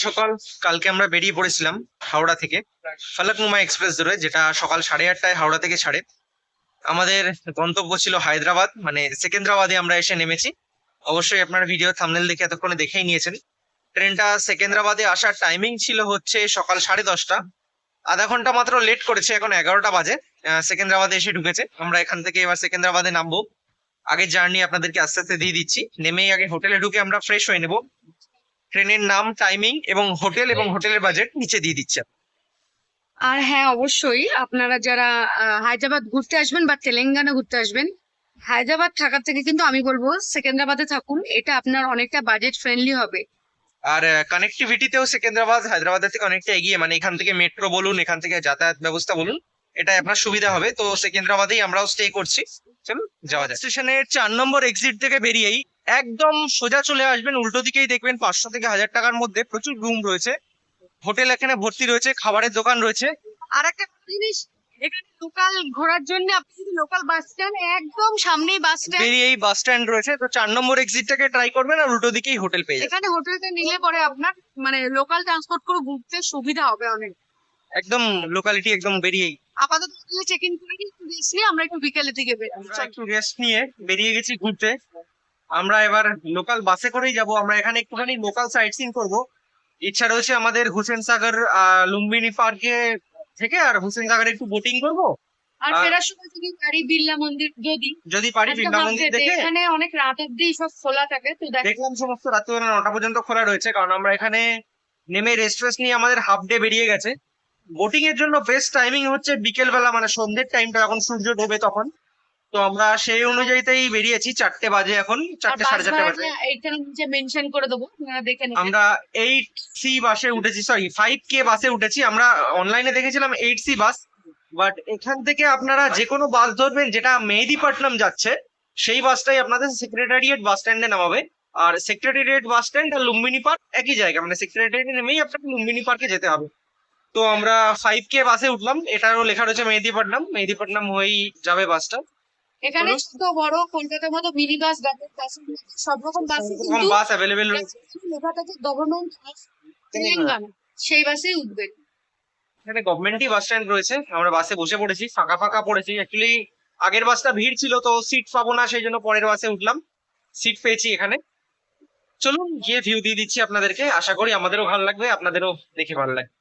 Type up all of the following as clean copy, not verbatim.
সকাল সকাল কালকে আমরা বেরিয়ে পড়েছিলাম হাওড়া থেকে ফলকনুমা এক্সপ্রেস ধরে, যেটা সকাল 8:30টায় হাওড়া থেকে ছাড়ে। আমাদের গন্তব্য ছিল হায়দ্রাবাদ, মানে সেকেন্দ্রাবাদে আমরা এসে নেমেছি। অবশ্যই আপনারা ভিডিও থাম্বনেল দেখে এতক্ষণে দেখেই নিয়েছেন। ট্রেনটা সেকেন্দ্রাবাদে আসার টাইমিং ছিল হচ্ছে সকাল 10:30। আধা ঘন্টা মাত্র লেট করেছে, এখন 11টা বাজে। সেকেন্দ্রাবাদে এসে ঢুকেছে। আমরা এখান থেকে এবার সেকেন্দ্রাবাদে নামবো। আগের জার্নি আপনাদেরকে আস্তে আস্তে দিয়ে দিচ্ছি। নেমেই আগে হোটেলে ঢুকে আমরা ফ্রেশ হয়ে নেবো। ট্রেনের নাম, টাইমিং এবং হোটেলের বাজেট নিচে দিয়ে দিচ্ছে। আর হ্যাঁ, অবশ্যই আপনারা যারা হায়দ্রাবাদ ঘুরতে আসবেন বা তেলেঙ্গানা ঘুরতে আসবেন, হায়দ্রাবাদ থাকার থেকে কিন্তু আমি বলবো সেকেন্দ্রাবাদে থাকুন। এটা আপনার অনেকটা বাজেট ফ্রেন্ডলি হবে। আর কানেক্টিভিটিতেও সেকেন্দ্রাবাদ হায়দ্রাবাদের থেকে অনেকটা এগিয়ে, মানে এখান থেকে মেট্রো বলুন, এখান থেকে যাতায়াত ব্যবস্থা বলুন, এটা আপনার সুবিধা হবে। তো সেকেন্দ্রাবাদেই আমরাও স্টে করছি। চলুন যাওয়া যায়। স্টেশনের 4 নম্বর এক্সিট থেকে বেরিয়েই একদম সোজা চলে আসবেন, উল্টো দিকেই দেখবেন 500 থেকে 1000 টাকার মধ্যে প্রচুর রুম রয়েছে। হোটেল এখানে ভর্তি রয়েছে, খাবারের দোকান রয়েছে। আর একটা জিনিস, এখানে লোকাল ঘোরার জন্য আপনি যদি লোকাল বাস স্ট্যান্ড, একদম সামনেই বাস স্ট্যান্ড, বেরিয়েই বাস স্ট্যান্ড রয়েছে। তো 4 নম্বর এক্সিটটাকে ট্রাই করবেন আর উল্টো দিকেই হোটেল পেয়ে যাবেন। এখানে হোটেলটা নিলে পরে আপনার মানে লোকাল ট্রান্সপোর্ট করে ঘুরতে সুবিধা হবে অনেক। একদম লোকালিটি একদম বেরিয়েই। আপাতত চেক ইন করে একটু রেস্ট নিয়ে আমরা একটু বিকেলের দিকে আমরা একটু রেস্ট নিয়ে বেরিয়ে গেছি ঘুরতে। আমরা এবার লোকাল বাসে করেই যাব। আমরা এখানে একটুখানি লোকাল সাইট সিন করবো। ইচ্ছা রয়েছে আমাদের হুসেন সাগর লুম্বিনী পার্কে থেকে, আর হুসেন সাগরে একটু বোটিং করব। আর ফেরার সময় যদি পারি বিড়লা মন্দির, যদি পারি বিড়লা মন্দির দেখে। এখানে অনেক রাত অব্দি সব খোলা থাকে, তো দেখলাম সমস্ত রাত্রিবেলা 9টা পর্যন্ত খোলা রয়েছে, কারণ আমরা এখানে নেমে রেস্ট ফেস্ট নিয়ে আমাদের হাফ ডে বেরিয়ে গেছে। বোটিং এর জন্য বেস্ট টাইমিং হচ্ছে বিকেল বেলা, মানে সন্ধ্যের টাইমটা যখন সূর্য ডোবে তখন। তো আমরা সেই অনুযায়ীতেই বেরিয়েছি। 4টে বাজে, এখন 4টে 4:30 বাজে। এইখানে নিচে মেনশন করে দেবো, আপনারা দেখে নেবেন। আমরা 8C বাসে উঠেছি, সরি 5K বাসে উঠেছি। আমরা অনলাইনে দেখেছিলাম 8C বাস, বাট এখান থেকে আপনারা যে কোনো বাস ধরবেন যেটা মেহেদীপট্টনম যাচ্ছে, সেই বাসটাই আপনাদের সেক্রেটারিয়েট বাস স্ট্যান্ডে নামাবে। আর সেক্রেটারিয়েট বাস স্ট্যান্ড আর লুম্বিনী পার্ক একই জায়গা, মানে সেক্রেটারিয়েটে নেমেই আপনাকে লুম্বিনী পার্কে যেতে হবে। তো আমরা 5K বাসে উঠলাম। এটারও লেখা রয়েছে মেহেদীপট্টনম হয়েই যাবে বাসটা। এখানে ছোট বড় কলকাতার মতো মিনি বাস, সব রকম বাস বাস অ্যাভেলেবেল রয়েছে। লেখা থাকে গভর্নমেন্ট তেলেঙ্গানা, সেই বাসেই উঠবেন। এখানে গভর্নমেন্টই বাস স্ট্যান্ড রয়েছে। আমরা বাসে বসে পড়েছি, ফাঁকা ফাঁকা পড়েছি। অ্যাকচুয়ালি আগের বাসটা ভিড় ছিল, তো সিট পাবো না, সেই জন্য পরের বাসে উঠলাম। সিট পেয়েছি এখানে। চলুন গিয়ে ভিউ দিয়ে দিচ্ছি আপনাদেরকে। আশা করি আমাদেরও ভালো লাগবে, আপনাদেরও দেখে ভালো লাগবে।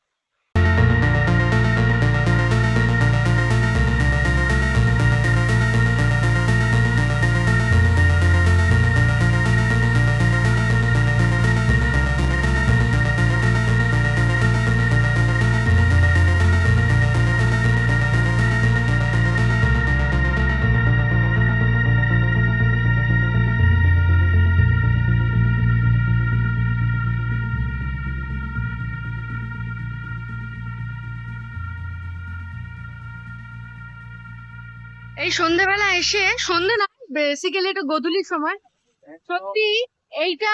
এই সন্ধ্যেবেলা এসে, সন্ধ্যে না বেসিক্যালি এটা গোধূলির সময়, সত্যি এইটা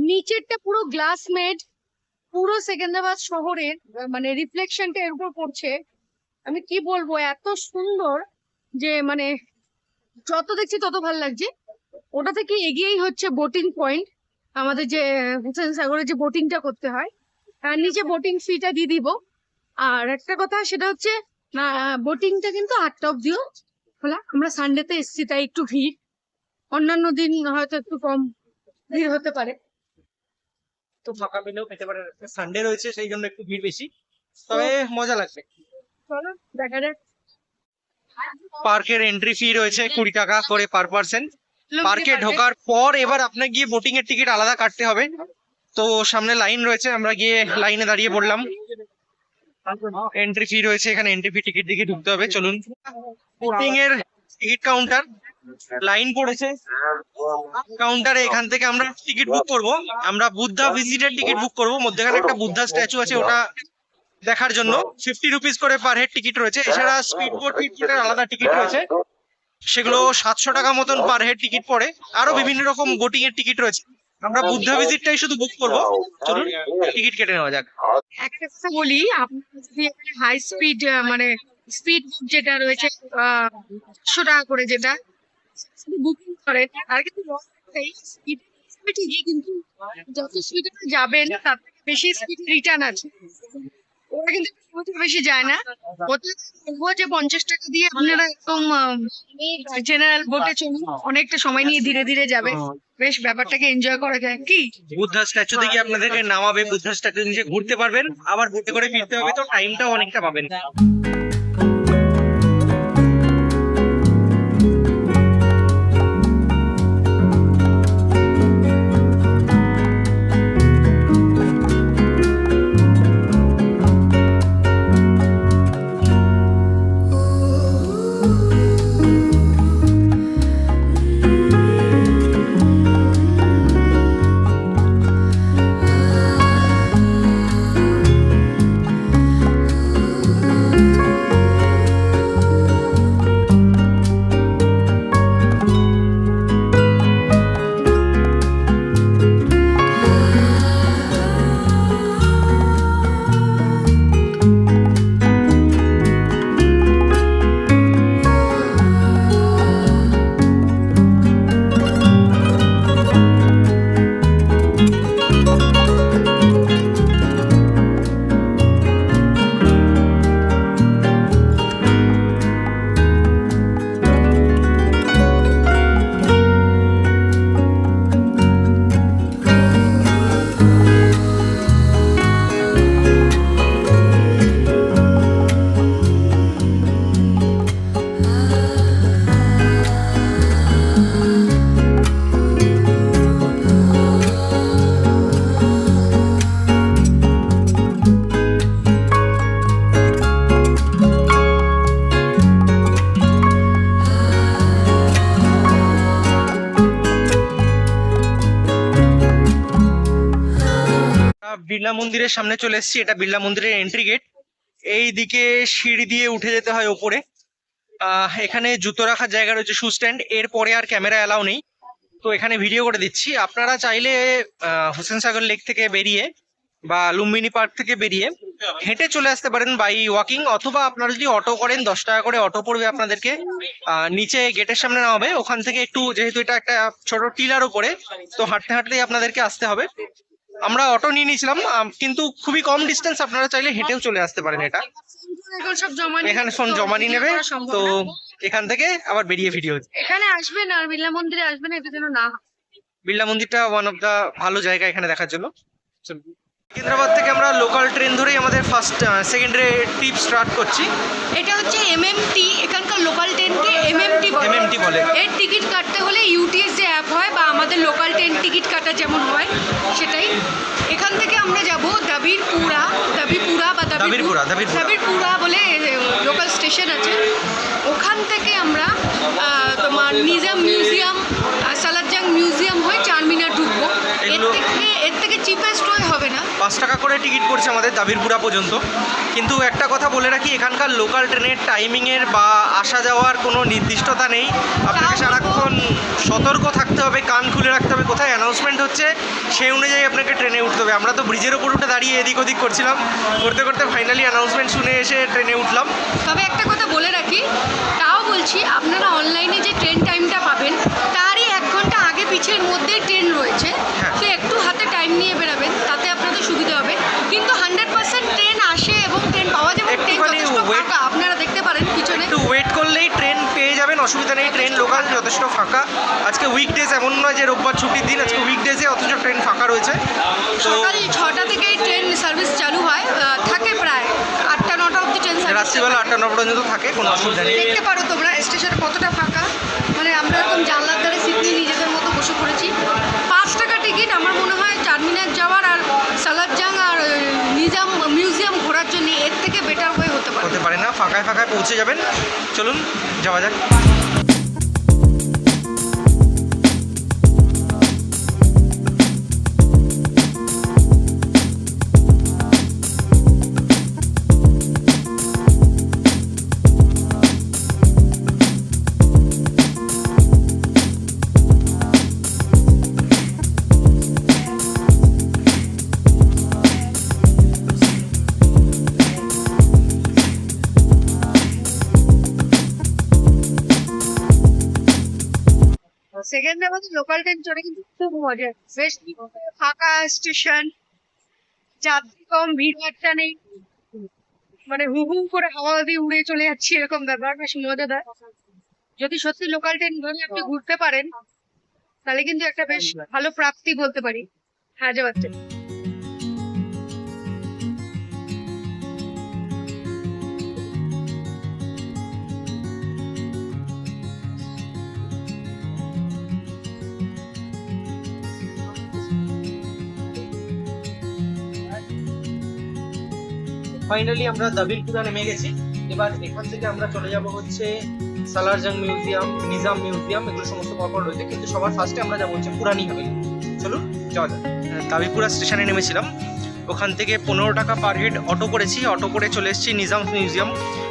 নিচেরটা পুরো গ্লাস মেড, পুরো সেকেন্দ্রাবাদ শহরের মানে রিফ্লেকশনটা এর উপর পড়ছে। আমি কি বলবো, এত সুন্দর যে মানে যত দেখছি তত ভালো লাগছে। ওটা থেকে এগিয়েই হচ্ছে বোটিং পয়েন্ট, আমাদের যে হুসেন সাগরে যে বোটিংটা করতে হয়, আর নিচে বোটিং ফিটা দিয়ে দিব। আর একটা কথা সেটা হচ্ছে না, বোটিংটা কিন্তু 8টা অব্দিও খোলা। আমরা সানডেতে এসছি তাই একটু ভিড়, অন্যান্য দিন হয়তো একটু কম ভিড় হতে পারে। তো ফাঁকা পেলেও পেতে পারে, সানডে রয়েছে সেই জন্য একটু ভিড় বেশি, তবে মজা লাগবে। চলো দেখা যাক। পার্কের এন্ট্রি ফি রয়েছে 20 টাকা করে পার পার্সন। পার্কে ঢোকার পর এবার আপনাকে গিয়ে বোটিং এর টিকিট আলাদা কাটতে হবে। তো সামনে লাইন রয়েছে, আমরা গিয়ে লাইনে দাঁড়িয়ে পড়লাম। এন্ট্রি ফি রয়েছে এখানে, এন্ট্রি ফি টিকিট দিয়ে ঢুকতে হবে। চলুন, বোটিং এর টিকিট কাউন্টার, লাইন পড়েছে কাউন্টারে। এখান থেকে আমরা টিকিট বুক করব। আমরা বুদ্ধা ভিজিটের টিকিট বুক করব। মধ্যখানে একটা বুদ্ধা স্ট্যাচু আছে, ওটা দেখার জন্য 50 রুপিস করে পার হেড টিকিট রয়েছে। এছাড়া স্পিড বোট টিকিটের আলাদা টিকিট রয়েছে, সেগুলো 700 টাকা মতন পার হেড টিকিট পড়ে। আরো বিভিন্ন রকম বোটিং এর টিকিট রয়েছে। আমরা বুদ্ধা ভিজিটটাই শুধু বুক করব। চলুন টিকিট কেটে নেওয়া যাক। একটা কথা বলি, আপনারা যদি এখানে হাই স্পিড মানে স্পিড যেটা রয়েছে 100 টাকা করে, যেটা বুকিং করেন, আর কিন্তু স্পিড ঠিকই, কিন্তু যত স্পিডে যাবেন তার থেকে বেশি স্পিড রিটার্ন আছে। ওরা কিন্তু বেশি যায় না। ওটা বলবো যে 50 টাকা দিয়ে আপনারা একদম জেনারেল বোটে চলুন, অনেকটা সময় নিয়ে ধীরে ধীরে যাবে, বেশ ব্যাপারটাকে এনজয় করা যায়। কি বুদ্ধা স্ট্যাচু থেকে আপনাদেরকে নামাবে, বুদ্ধা স্ট্যাচু নিচে ঘুরতে পারবেন, আবার বোটে করে ফিরতে হবে, তো টাইমটাও অনেকটা পাবেন। বিড়লা মন্দিরের সামনে চলে এসেছি, এটা বিড়লা মন্দিরের এন্ট্রি গেট। এই দিকে সিঁড়ি দিয়ে উঠে যেতে হয় ওপরে। এখানে জুতো রাখার জায়গা রয়েছে, শু স্ট্যান্ড। এরপরে আর ক্যামেরা অ্যালাউ নেই, তো এখানে ভিডিও করে দিচ্ছি। আপনারা চাইলে হোসেন সাগর লেক থেকে বেরিয়ে বা লুম্বিনী পার্ক থেকে বেরিয়ে হেঁটে চলে আসতে পারেন বাই ওয়াকিং, অথবা আপনারা যদি অটো করেন 10 টাকা করে অটো পড়বে আপনাদেরকে, নিচে গেটের সামনে নামাবে। ওখান থেকে একটু, যেহেতু এটা একটা ছোট টিলার উপরে, তো হাঁটতে হাঁটতেই আপনাদেরকে আসতে হবে। আমরা অটো নিয়ে নিয়েছিলাম, কিন্তু খুবই কম ডিস্টেন্স, আপনারা চাইলে হেঁটেও চলে আসতে পারেন। এটা এখন সব জমা এখানে ফোন জমা নিয়ে নেবে, তো এখান থেকে আবার বেরিয়ে ভিডিও। এখানে আসবেন আর বিড়লা মন্দিরে আসবেন, এটা যেন না হয়। বিড়লা মন্দিরটা ওয়ান অফ দা ভালো জায়গা এখানে দেখার জন্য। সিকিন্দ্রাবাদ থেকে আমরা লোকাল ট্রেন ধরেই আমাদের ফার্স্ট সেকেন্ডারি ট্রিপ স্টার্ট করছি। এটা হচ্ছে এমএমটি, এখানকার লোকাল ট্রেনকে এমএমটি বলে। এর টিকিট কাটতে হলে ইউটিএস যে অ্যাপ হয় বা আমাদের লোকাল ট্রেন টিকিট কাটা যেমন হয় সেটাই। এখান থেকে আমরা যাব দাবিরপুরা বা দাবিরপুরা বলে লোকাল স্টেশন আছে। ওখান থেকে আমরা তোমার নিজাম মিউজিয়াম, সালারজাং মিউজিয়াম হয়ে চারমিনার ঢুকবো। এর থেকে চিপেস্ট ওয়ে হবে না, 5 টাকা করে টিকিট পড়ছে আমাদের দাবিরপুরা পর্যন্ত। কিন্তু একটা কথা বলে রাখি, এখানকার লোকাল ট্রেনের টাইমিংয়ের বা আসা যাওয়ার কোনো নির্দিষ্টতা নেই। আপনাকে সারাক্ষণ সতর্ক থাকতে হবে, কান খুলে রাখতে হবে, কোথায় অ্যানাউন্সমেন্ট হচ্ছে সেই অনুযায়ী আপনাকে ট্রেনে উঠতে হবে। আমরা তো ব্রিজের ওপর উঠে দাঁড়িয়ে এদিক ওদিক করছিলাম, করতে করতে ফাইনালি অ্যানাউন্সমেন্ট শুনে এসে ট্রেনে উঠলাম। তবে একটা কথা বলে রাখি, তাও বলছি, আপনারা অনলাইনে যে ট্রেন টাইমটা পাবেন তারই 1 ঘন্টা আগে পিছের মধ্যেই ট্রেন রয়েছে, তো একটু হাতে টাইম নিয়ে বেরাবেন, তাতে আপনাদের সুবিধা হবে। কিন্তু 100% ট্রেন আসে এবং ট্রেন পাওয়া যাবে, আপনারা দেখতে পারেন পিছনে। একটু ওয়েট করলেই ট্রেন পেয়ে যাবেন, অসুবিধা নেই। ট্রেন লোকাল যথেষ্ট ফাঁকা। আজকে উইকডেজ, এমন নয় যে রোববার ছুটির দিন, আজকে উইকডেজে, অথচ ট্রেন ফাঁকা রয়েছে। সকাল 6টা থেকে ট্রেন সার্ভিস চালু হয়, থাকে প্রায় 8টা-9টা অবধি ট্রেন সার্ভিস, রাত্রিবেলা 8টা-9 পর্যন্ত থাকে, কোনো অসুবিধা নেই। দেখতে পারো তোমরা স্টেশনে কতটা ফাঁকা, মানে আমরা এরকম জানলার ধারে সিট নিয়ে নিজেদের মতো বসে পড়েছি। 5 টাকা টিকিট আমার মনে হয় চারমিনার যাওয়ার আর সালারজাং আর নিজাম মিউজিয়াম ঘোরার জন্য এর থেকে বেটার ওয়ে হতে পারে না। ফাঁকায় ফাঁকায় পৌঁছে যাবেন। চলুন যাওয়া যাক। সেকেন্ডাবাদ লোকাল ট্রেন চড়ে কিন্তু খুব মজা, বেশ ফাঁকা স্টেশন, যাত্রী কম, ভিড় একটা নেই, মানে হু হু করে হাওয়া দিয়ে উড়ে চলে যাচ্ছে এরকম ব্যাপার, বেশ মজাদার। যদি সত্যি লোকাল ট্রেন ধরে আপনি ঘুরতে পারেন তাহলে কিন্তু একটা বেশ ভালো প্রাপ্তি বলতে পারি হায়দ্রাবাদ থেকে। ফাইনালি আমরা দাবিলপুরা নেমে গেছি। এবার এখান থেকে আমরা চলে যাব হচ্ছে সালারজাং মিউজিয়াম, নিজাম মিউজিয়াম, এগুলো সমস্ত পরপর রয়েছে, কিন্তু সবার ফার্স্টে আমরা যাবো হচ্ছে পুরানি হাভেলি। চলুন যাওয়া যাক। দাবিপুরা স্টেশনে নেমেছিলাম, ওখান থেকে 15 টাকা পার হেড অটো করেছি, অটো করে চলে এসেছি নিজামস মিউজিয়াম।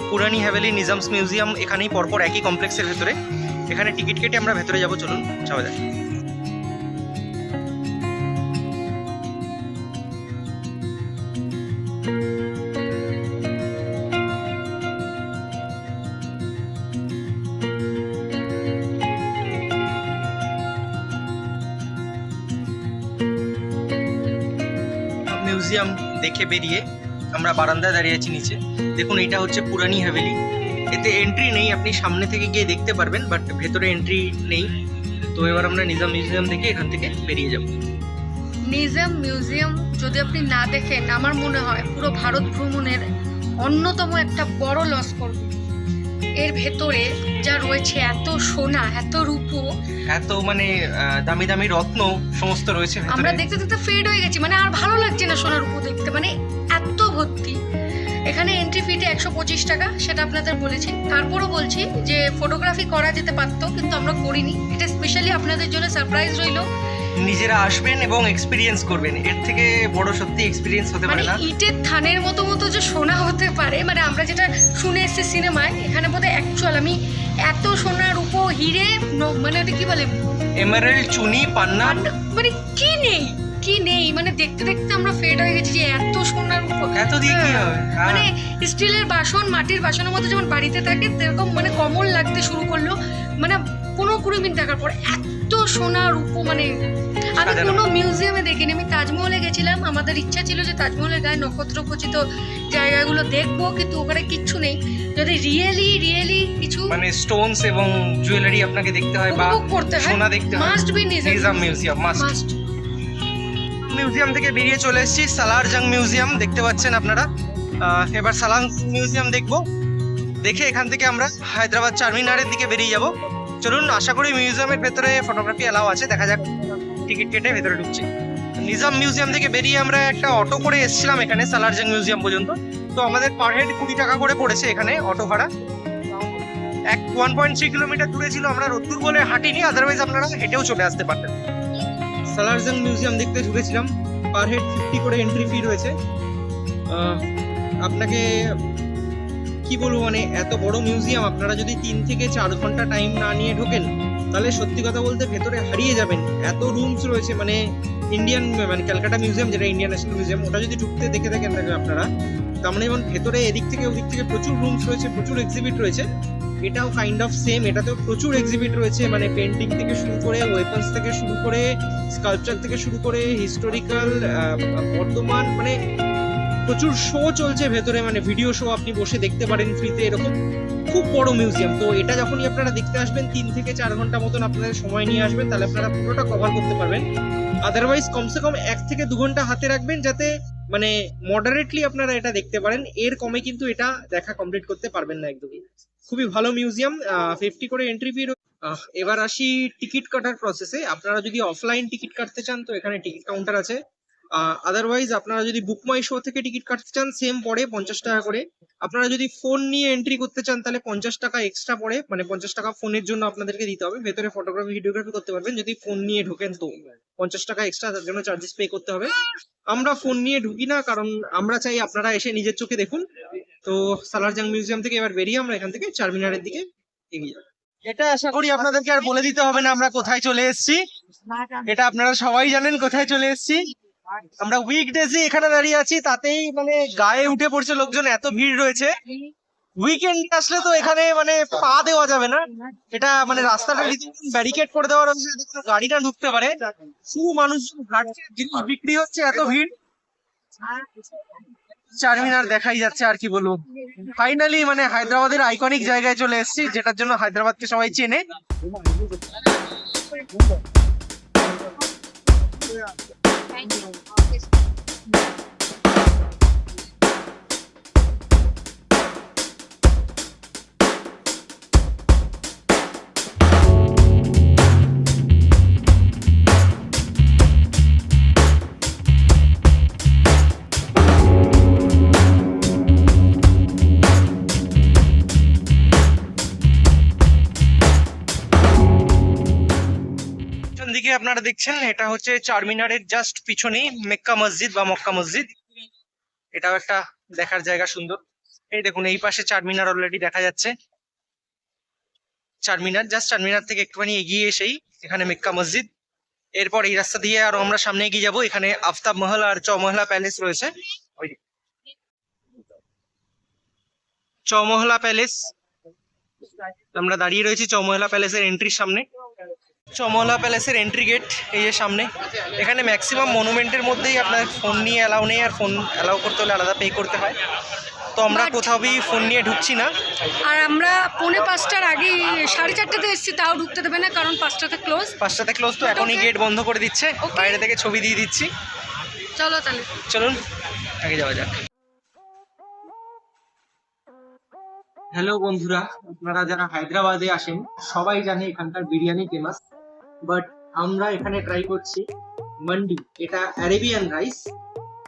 পুরানি হাভেলি নিজামস মিউজিয়াম এখানেই পরপর একই কমপ্লেক্সের ভেতরে। এখানে টিকিট কেটে আমরা ভেতরে যাবো, চলুন যাওয়া যাক। মিউজিয়াম দেখে বেরিয়ে আমরা বারান্দায় দাঁড়িয়ে আছি নিচে। দেখুন এটা হচ্ছে পুরানি হাভেলি, এতে এন্ট্রি নেই, আপনি সামনে থেকে গিয়ে দেখতে পারবেন, বাট ভেতরে এন্ট্রি নেই। তো এবার আমরা নিজাম মিউজিয়াম দেখে এখান থেকে বেরিয়ে যাব। নিজাম মিউজিয়াম যদি আপনি না দেখেন, আমার মনে হয় পুরো ভারত ভ্রমণের অন্যতম একটা বড় লস করবে। এর ভেতরে যা রয়েছে, এত সোনা, এত রূপো, এত মানে দামি দামি রত্ন সমস্ত রয়েছে ভেতরে। আমরা দেখতে দেখতে ফেড হয়ে গেছি, মানে আর ভালো লাগছে না সোনার রূপো দেখতে, মানে এত ভর্তি। এখানে এন্ট্রি ফিটা 125 টাকা, সেটা আপনাদের বলেছি। তারপরও বলছি যে ফটোগ্রাফি করা যেতে পারতো, কিন্তু আমরা করিনি। এটা স্পেশালি আপনাদের জন্য সারপ্রাইজ রইলো। নিজেরা আসবেন এবং এক্সপিরিয়েন্স করবেন, এর থেকে বড় সত্যি এক্সপিরিয়েন্স হতে মানে পারে না। ইটের থানের মতো মতো যে সোনা হতে পারে, মানে আমরা যেটা শুনে এসেছি সিনেমায়, এখানে বোধহয় অ্যাকচুয়াল আমি এত সোনার উপর হিরে, মানে ওটা কি বলে, এমারেল্ড, চুনি, পান্না, মানে কি নেই কি নেই, মানে দেখতে দেখতে আমরা ফেড হয়ে গেছি যে এত সোনার উপর। এত দিয়ে কি হবে? মানে স্টিলের বাসন, মাটির বাসনের মতো যেমন বাড়িতে থাকে সেরকম মানে কমন লাগতে শুরু করলো, মানে 15-20 মিনিট দেখার পর এত সোনার উপর। মানে আমি কোনো মিউজিয়ামে দেখিনি, আমি তাজমহলে গেছিলাম, আমাদের ইচ্ছা ছিল যে তাজমহলের গায়ে নক্ষত্র খচিত জায়গাগুলো দেখবো, কিন্তু ওখানে কিচ্ছু নেই। যদি রিয়েলি কিছু মানে স্টোনস এবং জুয়েলারি আপনাকে দেখতে হয় বা উপভোগ করতে হয়, সোনা দেখতে হয়, must be Nizam museum must. Museum থেকে বেরিয়ে চলে এসেছি সালারজাং মিউজিয়াম, দেখতে পাচ্ছেন আপনারা। এবার সালাং মিউজিয়াম দেখবো, দেখে এখান থেকে আমরা হায়দ্রাবাদ চারমিনারের দিকে বেরিয়ে যাব। চলুন, আশা করি মিউজিয়ামের ভেতরে ফটোগ্রাফি অ্যালাউ আছে, দেখা যাক। টিকিট কেটে ভেতরে ঢুকছি। নিজাম মিউজিয়াম থেকে বেরিয়ে আমরা একটা অটো করে এসেছিলাম এখানে সালারজাং মিউজিয়াম পর্যন্ত। তো আমাদের পার হেড 20 টাকা করে পড়েছে এখানে অটো ভাড়া। 1.3 কিলোমিটার দূরে ছিল, আমরা রোদ্দুর বলে হাঁটিনি, আদারওয়াইজ আপনারা হেঁটেও চলে আসতে পারতেন। সালারজাং মিউজিয়াম দেখতে ঢুকেছিলাম, পার হেড 50 করে এন্ট্রি ফি রয়েছে। আপনাকে কি বলবো, মানে এত বড় মিউজিয়াম, আপনারা যদি 3 থেকে 4 ঘন্টা টাইম না নিয়ে ঢোকেন তাহলে সত্যি কথা বলতে ভেতরে হারিয়ে যাবেন। এত রুমস রয়েছে, মানে ইন্ডিয়ান, মানে ক্যালকাটা মিউজিয়াম যেটা ইন্ডিয়ান ন্যাশনাল মিউজিয়াম, ওটা যদি ঢুকতে দেখে থাকেন আপনারা, তার মানে যেমন ভেতরে এদিক থেকে ওদিক থেকে প্রচুর রুমস রয়েছে, প্রচুর এক্সিবিট রয়েছে। এটাও কাইন্ড অফ সেম, এটাতেও প্রচুর এক্সিবিট রয়েছে, মানে পেন্টিং থেকে শুরু করে, ওয়েপন্স থেকে শুরু করে, স্কাল্পচার থেকে শুরু করে, হিস্টোরিক্যাল, বর্তমান, মানে প্রচুর শো চলছে ভেতরে, মানে ভিডিও শো আপনি বসে দেখতে পারেন ফ্রিতে, এরকম খুব বড় মিউজিয়াম। তো এটা যখনই আপনারা দেখতে আসবেন 3 থেকে 4 ঘন্টা মতন আপনাদের সময় নিয়ে আসবেন, তাহলে আপনারা পুরোটা কভার করতে পারবেন। আদারওয়াইজ কমসে কম 1 থেকে 2 ঘন্টা হাতে রাখবেন, যাতে মানে মডারেটলি আপনারা এটা দেখতে পারেন। এর কমে কিন্তু এটা দেখা কমপ্লিট করতে পারবেন না একদমই। খুবই ভালো মিউজিয়াম, 50 করে এন্ট্রি ফি। এবার আসি টিকিট কাটার প্রসেসে। আপনারা যদি অফলাইন টিকিট কাটতে চান তো এখানে টিকিট কাউন্টার আছে। আদারওয়াইজ আপনারা যদি বুক মাই শো থেকে টিকিট কাটতে চান সেম পড়ে 50 টাকা করে। আপনারা যদি ফোন নিয়ে এন্ট্রি করতে চান তাহলে 50 টাকা এক্সট্রা পড়ে, মানে 50 টাকা ফোনের জন্য আপনাদেরকে দিতে হবে। ভেতরে ফটোগ্রাফি ভিডিওগ্রাফি করতে পারবেন, যদি ফোন নিয়ে ঢোকেন তো 50 টাকা এক্সট্রা তার জন্য চার্জেস পে করতে হবে। আমরা ফোন নিয়ে ঢুকি না, কারণ আমরা চাই আপনারা এসে নিজের চোখে দেখুন। তো সালারজাং মিউজিয়াম থেকে এবার বেরিয়ে আমরা এখান থেকে চারমিনারের দিকে এগিয়ে যাব। এটা আশা করি আপনাদেরকে আর বলে দিতে হবে না আমরা কোথায় চলে এসেছি, এটা আপনারা সবাই জানেন কোথায় চলে এসেছি। আমরা উইকডেজে এখানে দাঁড়িয়ে আছি, তাতেই মানে গায়ে উঠে পড়ছে লোকজন, এত ভিড় রয়েছে। উইকেন্ড আসলে তো এখানে মানে পা দেওয়া যাবে না, এটা মানে রাস্তাটা ব্যারিকেড করে দেওয়া রয়েছে, গাড়িটা ঢুকতে পারে। শুধু মানুষ হাঁটছে, জিনিস বিক্রি হচ্ছে, এত ভিড়। চারমিনার দেখাই যাচ্ছে, আর কি বলবো। ফাইনালি মানে হায়দ্রাবাদের আইকনিক জায়গায় চলে এসেছি, যেটার জন্য হায়দ্রাবাদকে সবাই চেনে। পিছন দিকে আপনারা দেখছেন, এটা হচ্ছে চারমিনারের জাস্ট পিছনেই মেক্কা মসজিদ বা মক্কা মসজিদ। এটাও একটা দেখার জায়গা, সুন্দর। এই দেখুন, এই পাশে চারমিনার অলরেডি দেখা যাচ্ছে। চারমিনার জাস্ট চারমিনার থেকে একটুখানি এগিয়ে এসেই এখানে মেক্কা মসজিদ। এরপর এই রাস্তা দিয়ে আরো আমরা সামনে এগিয়ে যাবো, এখানে আফতাব মহল আর চৌমহলা প্যালেস রয়েছে। ওই যে চৌমহলা প্যালেস, আমরা দাঁড়িয়ে রয়েছি চৌমহলা প্যালেসের এন্ট্রির সামনে। চৌমহলা প্যালেসের এন্ট্রি গেট এই যে সামনে। এখানে ম্যাক্সিমাম মনুমেন্টের মধ্যেই আপনার ফোন নিয়ে অ্যালাউ নেই, আর ফোন অ্যালাউ করতে হলে আলাদা পে করতে হয়। তো আমরা কোথাও ফোন নিয়ে ঢুকছি না। আর আমরা 4:45টার আগে 4:30টাতে এসেছি, তাও ঢুকতে দেবে না, কারণ 5টাতে ক্লোজ। 5টাতে ক্লোজ, তো এখনই গেট বন্ধ করে দিচ্ছে। Okay. বাইরে থেকে ছবি দিয়ে দিচ্ছি। চলো তাহলে। চলুন আগে যাওয়া যাক। হ্যালো বন্ধুরা, আপনারা যারা হায়দ্রাবাদে আসেন সবাই জানে এখানকার বিরিয়ানি ফেমাস, বাট আমরা এখানে ট্রাই করছি মান্ডি। এটা অ্যারেবিয়ান রাইস,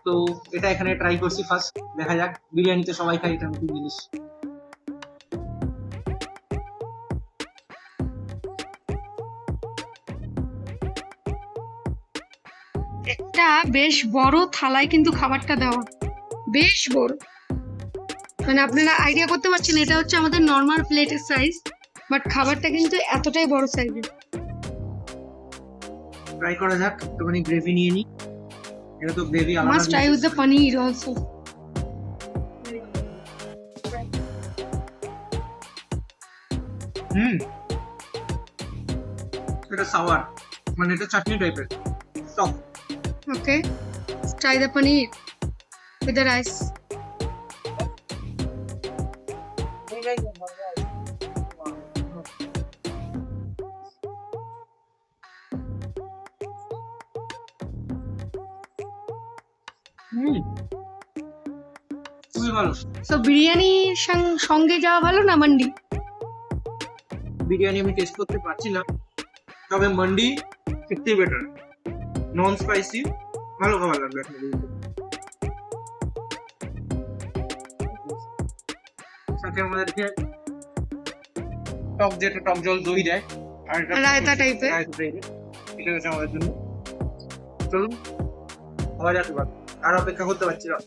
তো এটা এখানে ট্রাই করছি ফার্স্ট। দেখা যাক, বিরিয়ানিতে সবাই খায়, এটা নতুন জিনিস। একটা বেশ বড় থালায় কিন্তু খাবারটা দেওয়া, বেশ বড়। মানে আপনারা আইডিয়া করতে পারছেন, এটা হচ্ছে আমাদের নর্মাল প্লেটের সাইজ, বাট খাবারটা কিন্তু এতটাই বড় সাইজের। ট্রাই করা যাক, একটুখানি গ্রেভি নিয়ে নিই। এটা তো গ্রেভি মাস্ট আলাদা। Try with the paneer also. এটা সাওয়ার, মানে এটা চাটনি টাইপের, টক। Okay, try the paneer with the rice. খুবই ভালো। সো বিরিয়ানির সঙ্গে যাওয়া ভালো না মান্ডি? বিরিয়ানি আমি টেস্ট করতে পারছি না, তবে মান্ডি সত্যিই বেটার। নন স্পাইসি, ভালো খাবার লাগবে এখন। সাথে আমাদেরকে টক, যেটা টক জল দই দেয়, আর এটা রায়তা টাইপের। এটা হচ্ছে আমাদের জন্য। চলুন আবার যাতে পার, আর অপেক্ষা করতে পারছি না।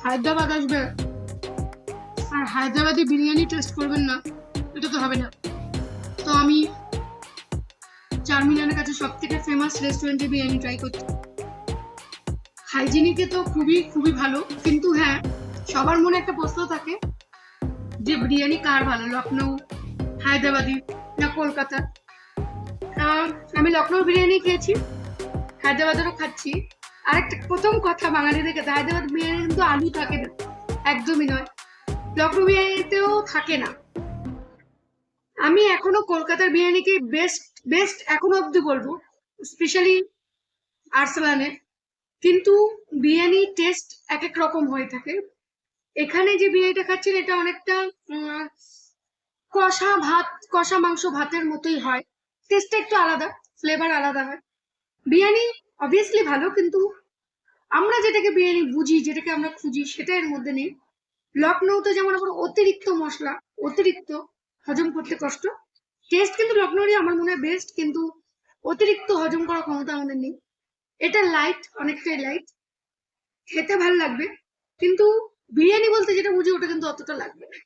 হায়দ্রাবাদ আসবে আর হায়দ্রাবাদি বিরিয়ানি টেস্ট করবেন না, এটা তো হবে না। তো আমি চারমিনারের কাছে সব থেকে ফেমাস রেস্টুরেন্টে বিরিয়ানি ট্রাই করছি। হাইজিনিকে তো খুবই খুবই ভালো, কিন্তু হ্যাঁ, সবার মনে একটা প্রশ্ন থাকে যে বিরিয়ানি কার ভালো, লখনৌ, হায়দ্রাবাদি না কলকাতা। আমি লখনৌ বিরিয়ানি খেয়েছি, হায়দ্রাবাদেরও খাচ্ছি। আরেকটা প্রথম কথা বাঙালিদের কাছে, হায়দ্রাবাদ বিরিয়ানি কিন্তু আলু থাকে না, একদমই নয়। লখনৌ বিরিয়ানিতেও থাকে না। আমি এখনো কলকাতার বিরিয়ানিকে বেস্ট বেস্ট এখনো অব্দি বলবো, স্পেশালি আরসালানের। কিন্তু বিরিয়ানি টেস্ট এক এক রকম হয়ে থাকে। এখানে যে বিরিয়ানিটা খাচ্ছেন এটা অনেকটা কষা ভাত, কষা মাংস ভাতের মতোই হয়। টেস্টটা একটু আলাদা, ফ্লেভার আলাদা হয়। বিরিয়ানি অবভিয়াসলি ভালো, কিন্তু আমরা যেটাকে বিরিয়ানি বুঝি, যেটাকে আমরা খুঁজি, সেটা এর মধ্যে নেই। লখনৌতে যেমন আবার অতিরিক্ত মশলা, অতিরিক্ত হজম করতে কষ্ট। টেস্ট কিন্তু লখনৌরই আমার মনে হয় বেস্ট, কিন্তু অতিরিক্ত হজম করার ক্ষমতা আমাদের নেই। এটা লাইট, অনেকটাই লাইট, খেতে ভালো লাগবে, কিন্তু বিরিয়ানি বলতে যেটা বুঝি ওটা কিন্তু অতটা লাগবে না।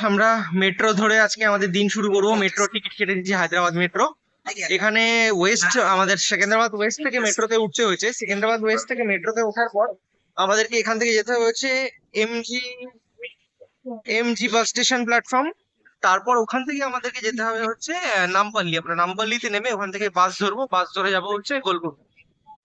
আমরা মেট্রো ধরে আজকে আমাদের দিন শুরু করবো। মেট্রো টিকিট কেটে দিচ্ছি, হায়দ্রাবাদ মেট্রো। এখানে ওয়েস্ট, আমাদের সেকেন্দ্রাবাদ ওয়েস্ট থেকে মেট্রোতে উঠতে হয়েছে। সেকেন্দ্রাবাদ ওয়েস্ট থেকে মেট্রোতে ওঠার পর আমাদেরকে এখান থেকে যেতে হয়েছে এমজি বাস স্টেশন প্ল্যাটফর্ম। তারপর ওখান থেকে আমাদেরকে যেতে হবে হচ্ছে নামপল্লী। আমরা নামপল্লীতে নেমে ওখান থেকে বাস ধরবো, বাস ধরে যাবো হচ্ছে গোলকুন্ডা।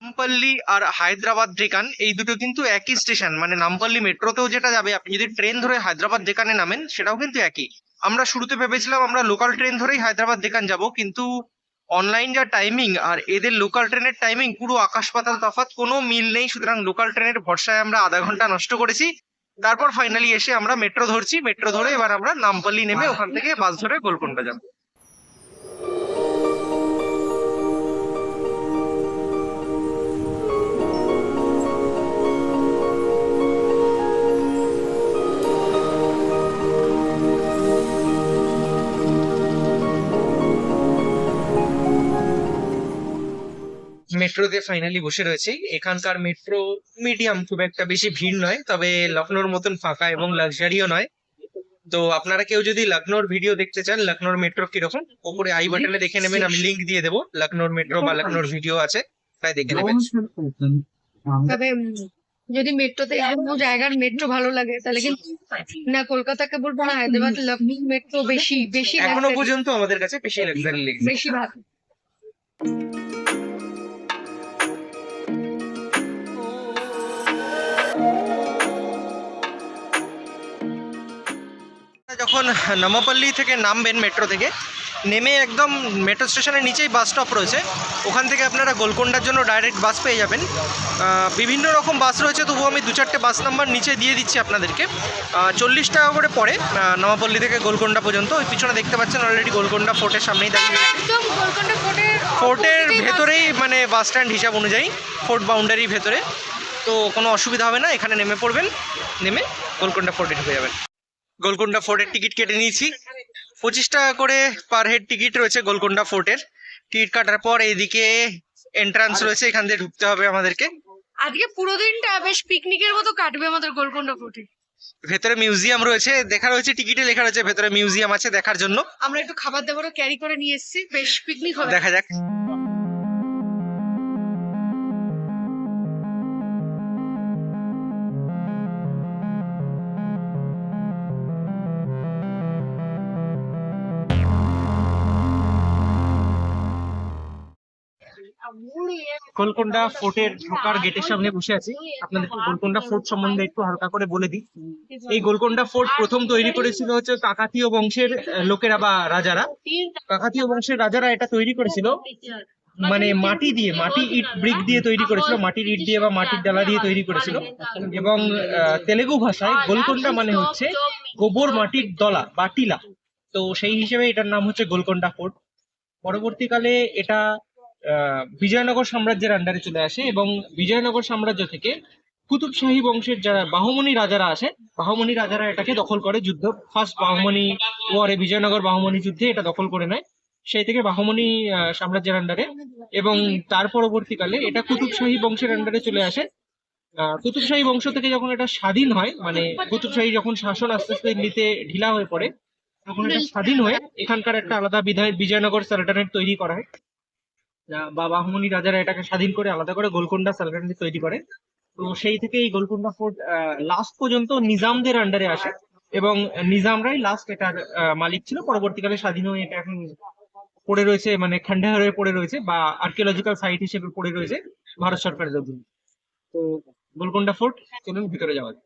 নামপল্লী আর হায়দ্রাবাদ ডেকান এই দুটো কিন্তু একই স্টেশন, মানে নামপল্লী মেট্রোতেও যেটা যাবে, আপনি যদি ট্রেন ধরে হায়দ্রাবাদ ডেকানে নামেন সেটাও কিন্তু একই। আমরা শুরুতে ভেবেছিলাম আমরা লোকাল ট্রেন ধরেই হায়দ্রাবাদ ডেকান যাব, কিন্তু অনলাইন যা টাইমিং আর এদের লোকাল ট্রেনের টাইমিং পুরো আকাশ পাতাল তফাৎ, কোনো মিল নেই। সুতরাং লোকাল ট্রেনের ভরসায় আমরা আধা ঘন্টা নষ্ট করেছি। তারপর ফাইনালি এসে আমরা মেট্রো ধরছি, মেট্রো ধরে এবার আমরা নামপল্লী নেমে ওখান থেকে বাস ধরে গোলকুন্ডা যাবো। মেট্রোতে ফাইনালি বসে রয়েছি। এখানকার মেট্রো মিডিয়াম, খুব একটা বেশি ভিড় নয়, তবে লখনৌর মতন ফাঁকা এবং লাক্সারিও নয়। তো আপনারা কেউ যদি লখনৌর ভিডিও দেখতে চান, লখনৌর মেট্রো কিরকম, ওপরে আই বাটনে দেখে নেবেন, আমি লিংক দিয়ে দেবো। লখনৌর মেট্রো বা লখনৌর ভিডিও আছে, তাই দেখে নেবেন। তবে যদি মেট্রোতে কোনো জায়গার মেট্রো ভালো লাগে তাহলে কিন্তু না কলকাতাকে বলবো না হায়দ্রাবাদ লখনৌ মেট্রো বেশি বেশি এখনো luxury, পর্যন্ত আমাদের কাছে বেশি লাক্সারি লেগেছে। বেশি ভালো। যখন নামাপল্লী থেকে নামবেন মেট্রো থেকে, নেমে একদম মেট্রো স্টেশনের নিচেই বাস স্টপ রয়েছে, ওখান থেকে আপনারা গোলকোন্ডার জন্য ডাইরেক্ট বাস পেয়ে যাবেন। বিভিন্ন রকম বাস রয়েছে, তবু আমি 2-4টে বাস নাম্বার নিচে দিয়ে দিচ্ছি আপনাদেরকে। 40 টাকা করে পড়ে নামাপল্লী থেকে গোলকোন্ডা পর্যন্ত। ওই পিছনে দেখতে পাচ্ছেন অলরেডি গোলকোন্ডা ফোর্টের সামনেই দাঁড়িয়ে রয়েছে। একদম গোলকোন্ডা ফোর্টের ভেতরেই, মানে বাস স্ট্যান্ড হিসাব অনুযায়ী ফোর্ট বাউন্ডারির ভেতরে, তো কোনো অসুবিধা হবে না। এখানে নেমে পড়বেন, নেমে গোলকোন্ডা ফোর্টে ঢুকে যাবেন। গোলকোন্ডা ফোর্টের টিকিট কেটে নিয়েছি। 25 টাকা করে পার হেড টিকিট রয়েছে গোলকোন্ডা ফোর্টের। টিকিট কাটার পর এইদিকে এন্ট্রান্স রয়েছে, এখান দিয়ে ঢুকতে হবে আমাদেরকে। আজকে পুরো দিনটা বেশ পিকনিকের মতো কাটবে আমাদের গোলকোন্ডা ফোর্টে। ভেতরে মিউজিয়াম রয়েছে, দেখা রয়েছে টিকিটে লেখা রয়েছে ভেতরে মিউজিয়াম আছে দেখার জন্য। আমরা একটু খাবার দাবারও ক্যারি করে নিয়ে এসেছি, বেশ পিকনিক হবে। দেখা যাক। গোলকোন্ডা ফোর্টের ঢোকার গেটের সামনে বসে আছি। আপনাদেরকে গোলকোন্ডা ফোর্ট সম্বন্ধে একটু হালকা করে বলে দিই। এই গোলকোন্ডা ফোর্ট প্রথম তৈরি করেছিল হচ্ছে কাকাতীয় বংশের লোকেরা বা রাজারা। কাকাতীয় বংশের রাজারা এটা তৈরি করেছিল মানে মাটি দিয়ে, মাটি ইট ব্রিক দিয়ে তৈরি করেছিল, মাটির ইট দিয়ে বা মাটির ডালা দিয়ে তৈরি করেছিল। এবং তেলেগু ভাষায় গোলকোন্ডা মানে হচ্ছে গোবর মাটির দলা বা টিলা। তো সেই হিসেবে এটার নাম হচ্ছে গোলকোন্ডা ফোর্ট। পরবর্তীকালে এটা বিজয়নগর সাম্রাজ্যের আন্ডারে চলে আসে এবং বিজয়নগর সাম্রাজ্য থেকে কুতুব শাহী বংশের যারা বাহমনি রাজারা আসে, বাহমনি রাজারা এটাকে দখল করে। যুদ্ধ ফার্স্ট বাহমনি ওয়ারে, বিজয়নগর বাহমনি যুদ্ধে এটা দখল করে নেয়, সেই থেকে বাহমনি সাম্রাজ্যের আন্ডারে। এবং তার পরবর্তীকালে এটা কুতুব শাহী বংশের আন্ডারে চলে আসে। কুতুব শাহী বংশ থেকে যখন এটা স্বাধীন হয়, মানে কুতুব শাহী যখন শাসন আস্তে আস্তে নিতে ঢিলা হয়ে পড়ে, তখন এটা স্বাধীন হয়ে এখানকার একটা আলাদা বিজয়নগর সালতানাত তৈরি করা হয়, বা বাহমনি রাজারা এটাকে স্বাধীন করে আলাদা করে গোলকোন্ডা সালতানাত তৈরি করে। তো সেই থেকে এই গোলকোন্ডা ফোর্ট লাস্ট পর্যন্ত নিজামদের আন্ডারে আসে এবং নিজামরাই লাস্ট এটার মালিক ছিল। পরবর্তীকালে স্বাধীন হয়ে এটা এখন পড়ে রয়েছে, মানে খন্ডার হয়ে পড়ে রয়েছে বা আর্কিওলজিক্যাল সাইট হিসেবে পড়ে রয়েছে ভারত সরকারের অধীনে। তো গোলকোন্ডা ফোর্ট, চলুন ভিতরে যাওয়া যাক।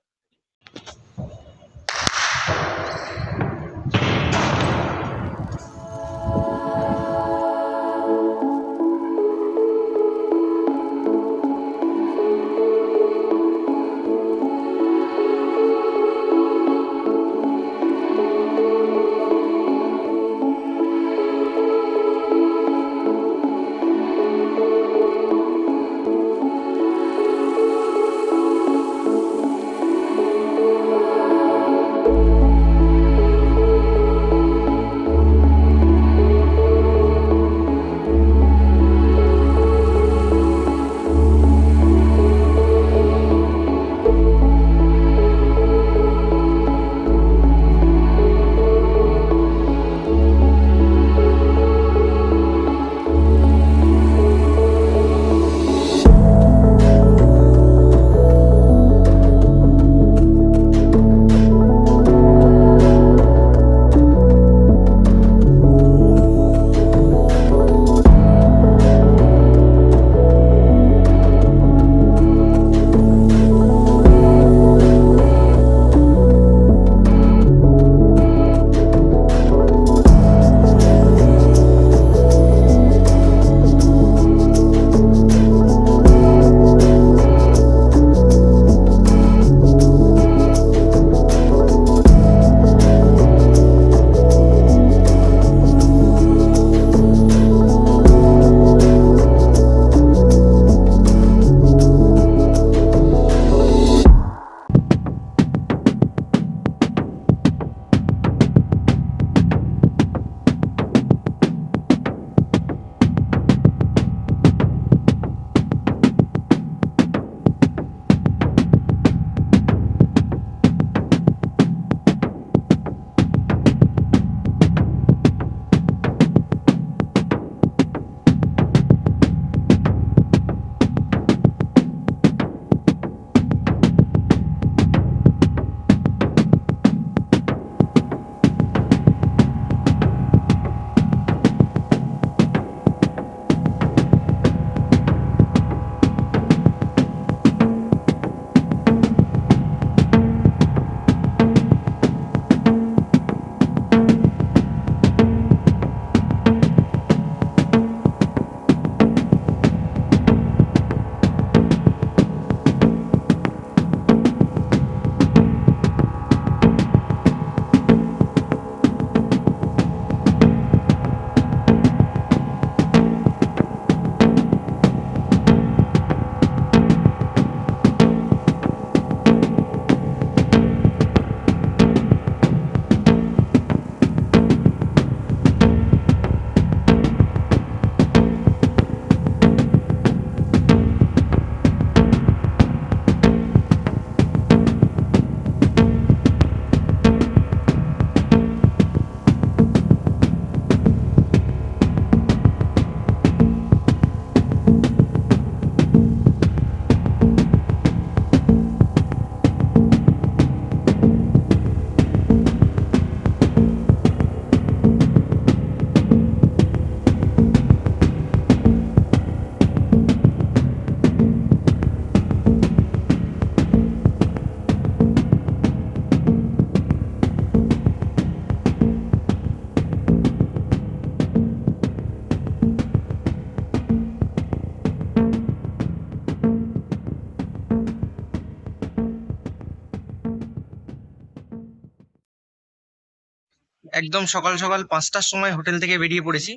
একদম সকাল সকাল 5টার সময় হোটেল থেকে বেরিয়ে পড়েছি।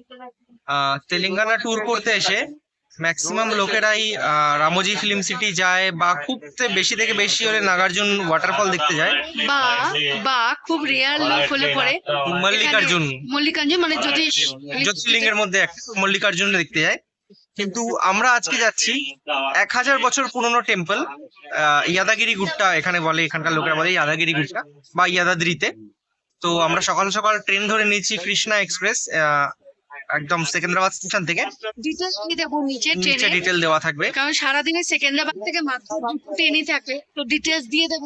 তেলেঙ্গানা ট্যুর করতে এসে ম্যাক্সিমাম লোকেরাই রামোজি ফিল্ম সিটি যায়, বা খুব বেশি থেকে বেশি হলে নাগার্জুন ওয়াটারফল দেখতে যায়, বা বা খুব রেয়ার লোক হলে পরে মল্লিকার্জুন মল্লিকার্জুন মানে জ্যোতির্লিঙ্গের মধ্যে একটা মল্লিকার্জুন দেখতে যায়। কিন্তু আমরা আজকে যাচ্ছি 1000 বছর পুরনো টেম্পল ইয়াদাগিরি গুট্টা, এখানে বলে, এখানকার লোকেরা বলে ইয়াদাগিরি গুট্টা বা ইয়াদাদ্রিতে। তো আমরা সকাল সকাল ট্রেন ধরে নিয়েছি কৃষ্ণা এক্সপ্রেস, একদম সেকেন্দ্রাবাদ স্টেশন থেকে। ডিটেলস নিয়ে দেবো নিচে নিচে ট্রেনে, ডিটেল দেওয়া থাকবে। কারণ সারাদিনে সেকেন্দ্রাবাদ থেকে মাত্র ট্রেনই থাকে, তো ডিটেলস দিয়ে দেবো,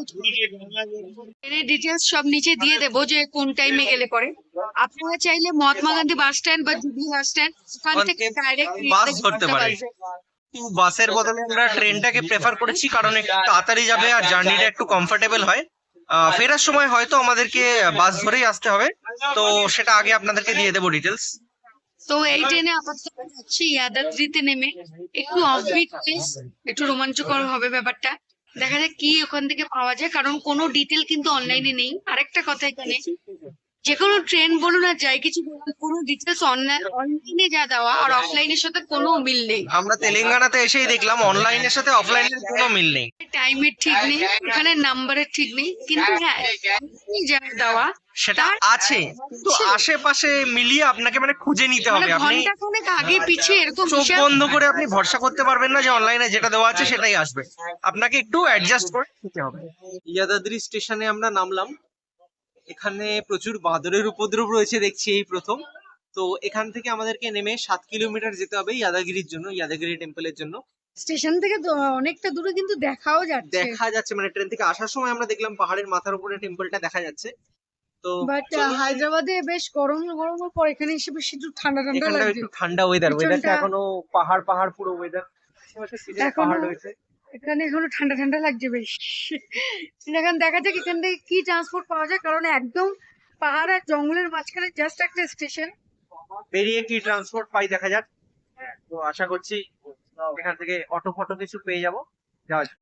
ট্রেনের ডিটেলস সব নিচে দিয়ে দেবো যে কোন টাইমে গেলে পরে। আপনারা চাইলে মহাত্মা গান্ধী বাস স্ট্যান্ড বা জুবলি বাস স্ট্যান্ড ওখান থেকে ডাইরেক্ট বাস ধরতে পারে। কিন্তু বাসের বদলে আমরা ট্রেনটাকে প্রেফার করেছি, কারণ একটু তাড়াতাড়ি যাবে আর জার্নিটা একটু কমফোর্টেবল হয়। ফেরার সময় হয়তো আমাদেরকে বাস ধরেই আসতে হবে, তো সেটা আগে আপনাদেরকে দিয়ে দেবো ডিটেলস। তো এই ট্রেনে আপাতত যাচ্ছি ইয়াদাদ্রিতে নেমে, একটু অফবিট প্লেস, একটু রোমাঞ্চকর হবে ব্যাপারটা। দেখা যাক কি ওখান থেকে পাওয়া যায়, কারণ কোনো ডিটেল কিন্তু অনলাইনে নেই। আরেকটা কথা, এখানে যে কোনো ট্রেন বলুন আর যাই কিছু বলুন, কোনো ডিটেলস অনলাইনে যা দেওয়া আর অফলাইনের সাথে কোনো মিল নেই। আমরা তেলেঙ্গানাতে এসেই দেখলাম অনলাইনের সাথে অফলাইনের কোনো মিল নেই। টাইমের ঠিক নেই, এখানে নাম্বারের ঠিক নেই, কিন্তু হ্যাঁ যা দেওয়া সেটা আছে, কিন্তু আশেপাশে মিলিয়ে আপনাকে মানে খুঁজে নিতে মানে হবে। আপনি ঘন্টা খানেক আগে পিছিয়ে এরকম চোখ হিসাব। বন্ধ করে আপনি ভরসা করতে পারবেন না যে অনলাইনে যেটা দেওয়া আছে সেটাই আসবে, আপনাকে একটু অ্যাডজাস্ট করে নিতে হবে। ইয়াদাদ্রি স্টেশনে আমরা নামলাম। এখানে প্রচুর বাঁদরের উপদ্রব রয়েছে দেখছি এই প্রথম। তো এখান থেকে আমাদেরকে নেমে 7 কিলোমিটার যেতে হবে ইয়াদাগিরির জন্য, ইয়াদাগিরি টেম্পলের জন্য। স্টেশন থেকে অনেকটা দূরে কিন্তু দেখাও যাচ্ছে, দেখা যাচ্ছে মানে ট্রেন থেকে আসার সময় আমরা দেখলাম পাহাড়ের মাথার উপরে টেম্পলটা দেখা যাচ্ছে। তো বাট হায়দ্রাবাদে বেশ গরম গরমের পর এখানে এসে বেশ একটু ঠান্ডা ঠান্ডা এখানটা লাগছে। একটু ঠান্ডা ওয়েদার, ওয়েদারটা পিছনটা- এখনো পাহাড় পাহাড় পুরো ওয়েদার, এখনো- পাহাড় রয়েছে। এখানে এখনো ঠান্ডা ঠান্ডা লাগছে বেশ। এখন দেখা যাক এখান থেকে কি ট্রান্সপোর্ট পাওয়া যায়, কারণ একদম পাহাড় আর জঙ্গলের মাঝখানে জাস্ট একটা স্টেশন। বেরিয়ে কি ট্রান্সপোর্ট পাই দেখা যাক। তো আশা করছি এখান থেকে অটো ফটো কিছু পেয়ে যাবো, যাওয়া যাক।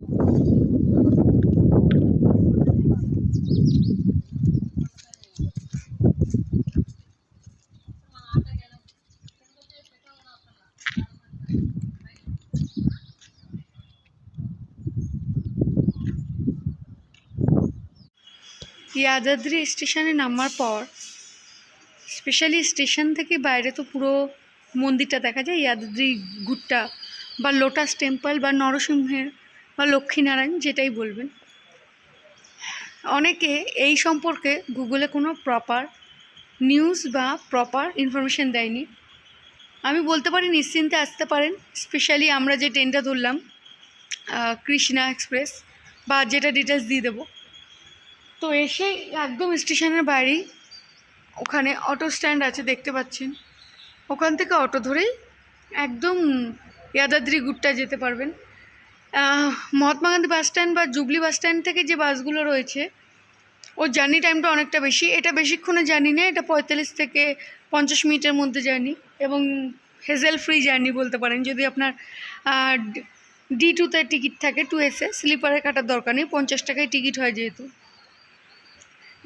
ইয়াদাদ্রি স্টেশনে নামার পর স্পেশালি স্টেশন থেকে বাইরে তো পুরো মন্দিরটা দেখা যায়, ইয়াদাদ্রি গুট্টা বা লোটাস টেম্পল বা নরসিংহের বা লক্ষ্মীনারায়ণ যেটাই বলবেন। অনেকে এই সম্পর্কে গুগলে কোনো প্রপার নিউজ বা প্রপার ইনফরমেশন দেয়নি। আমি বলতে পারি নিশ্চিন্তে আসতে পারেন। স্পেশালি আমরা যে ট্রেনটা ধরলাম কৃষ্ণা এক্সপ্রেস, বা যেটা ডিটেলস দিয়ে দেবো। তো এসে একদম স্টেশনের বাইরেই ওখানে অটো স্ট্যান্ড আছে দেখতে পাচ্ছেন, ওখান থেকে অটো ধরেই একদম ইয়াদাদ্রি গুট্টা যেতে পারবেন। মহাত্মা গান্ধী বাস স্ট্যান্ড বা জুবলি বাস স্ট্যান্ড থেকে যে বাসগুলো রয়েছে ওর জার্নি টাইমটা অনেকটা বেশি। এটা বেশিক্ষণে জার্নি না, এটা 45 থেকে 50 মিনিটের মধ্যে জার্নি, এবং হেজেল ফ্রি জার্নি বলতে পারেন। যদি আপনার D2-তে টিকিট থাকে 2S-এ, স্লিপারে কাটার দরকার নেই, 50 টাকায় টিকিট হয় যেহেতু।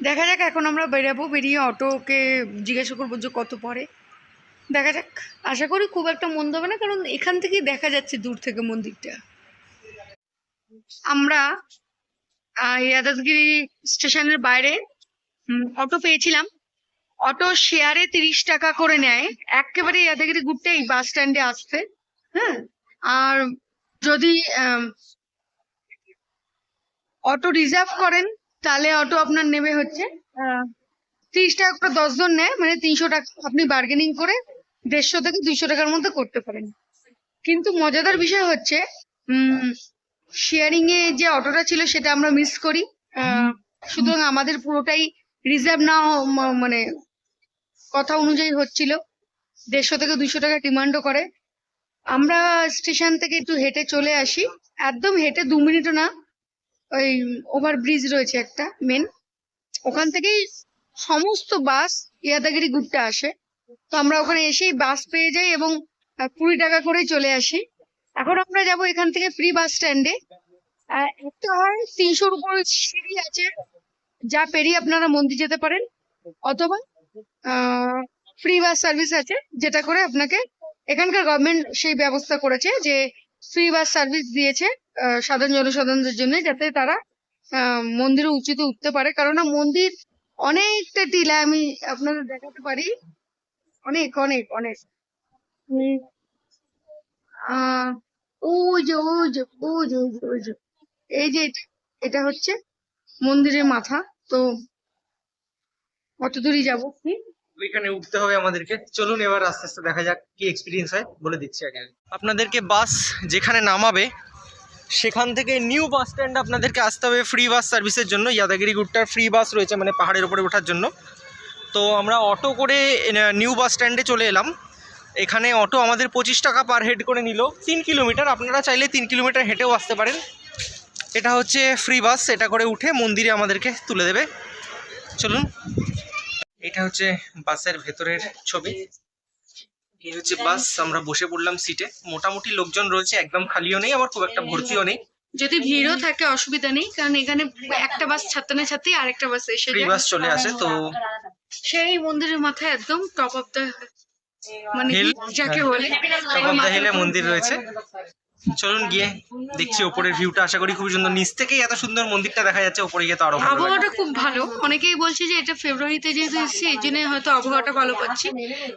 দেখা যাক, এখন আমরা বেরাবো, বেরিয়ে অটোকে জিজ্ঞাসা করবো যে কত পড়ে। দেখা যাক, আশা করি খুব একটা মন্দ হবে না, কারণ এখান থেকেই দেখা যাচ্ছে দূর থেকে মন্দিরটা। আমরা ইয়াদাদ্রি স্টেশনের বাইরে অটো পেয়েছিলাম। অটো শেয়ারে 30 টাকা করে নেয় একেবারে ইয়াদাদ্রি ঘুরতে এই বাস স্ট্যান্ডে আসতে। হ্যাঁ, আর যদি অটো রিজার্ভ করেন তাহলে অটো আপনার নেবে হচ্ছে 30 টাকা করে, 10 জন নেয়, মানে 300 টাকা আপনি বার্গেনিং করে 150 থেকে 200 টাকার মধ্যে করতে পারেন। কিন্তু মজাদার বিষয় হচ্ছে শেয়ারিং এ যে অটোটা ছিল সেটা আমরা মিস করি। সুতরাং আমাদের পুরোটাই রিজার্ভ না মানে কথা অনুযায়ী হচ্ছিল, 150 থেকে 200 টাকা ডিমান্ডও করে। আমরা স্টেশন থেকে একটু হেঁটে চলে আসি, একদম হেঁটে 2 মিনিটও না, ওই ওভার ব্রিজ রয়েছে একটা মেন, ওখান থেকেই সমস্ত বাস ইয়াদাগিরি গুট্টা আসে। তো আমরা ওখানে এসেই বাস পেয়ে যাই এবং 20 টাকা করেই চলে আসি। এখন আমরা যাব এখান থেকে ফ্রি বাস স্ট্যান্ডে। একটা হয় 300-র উপর সিঁড়ি আছে, যা পেরিয়ে আপনারা মন্দির যেতে পারেন, অথবা ফ্রি বাস সার্ভিস আছে, যেটা করে আপনাকে এখানকার গভর্নমেন্ট সেই ব্যবস্থা করেছে যে ফ্রি বাস সার্ভিস দিয়েছে সাধারণ জনসাধারণদের জন্য, যাতে তারা মন্দিরে উঁচুতে উঠতে পারে। কেননা মন্দির অনেকটা টিলা, আমি আপনাদের দেখাতে পারি, অনেক অনেক অনেক। উম, আহ ওই যে ওই যে ওই যে ওই যে ওই যে এই যে এটা হচ্ছে মন্দিরের মাথা। তো কত দূরই যাবো কি ওইখানে উঠতে হবে আমাদেরকে। চলুন এবার আস্তে আস্তে দেখা যাক কি এক্সপিরিয়েন্স হয়, বলে দিচ্ছি আগে। আপনাদেরকে বাস যেখানে নামাবে সেখান থেকে নিউ বাস স্ট্যান্ড আপনাদেরকে আসতে হবে ফ্রি বাস সার্ভিসের জন্য। ইয়াদাগিরি গুট্টার ফ্রি বাস রয়েছে, মানে পাহাড়ের উপরে ওঠার জন্য। তো আমরা অটো করে নিউ বাস স্ট্যান্ডে চলে এলাম। এখানে অটো আমাদের 25 টাকা পার হেড করে নিল, 3 কিলোমিটার। আপনারা চাইলে 3 কিলোমিটার হেঁটেও আসতে পারেন। এটা হচ্ছে ফ্রি বাস, এটা করে উঠে মন্দিরে আমাদেরকে তুলে দেবে। চলুন, এটা হচ্ছে বাসের ভেতরের ছবি। এই হচ্ছে বাস, আমরা বসে পড়লাম সিটে। মোটামুটি লোকজন রয়েছে, একদম খালিও নেই আবার খুব একটা ভর্তিও নেই। যদি ভিড়ও থাকে অসুবিধা নেই, কারণ এখানে একটা বাস ছাড়তে না ছাড়তেই আরেকটা বাস এসে ফ্রি যায়। বাস চলে আসে। তো সেই মন্দিরের মাথায় একদম টপ অফ দ্য মানে হিল, যাকে বলে টপ অফ দ্য হিলে মন্দির রয়েছে। চলুন গিয়ে দেখছি ওপরের ভিউটা। আশা করি খুবই সুন্দর, নিচ থেকেই এত সুন্দর মন্দিরটা দেখা যাচ্ছে, ওপরে গিয়ে তো আরো ভালো লাগবে। আবহাওয়াটা খুব ভালো। অনেকেই বলছে যে এটা ফেব্রুয়ারিতে যেহেতু এসেছি এই জন্য হয়তো আবহাওয়াটা ভালো পাচ্ছি,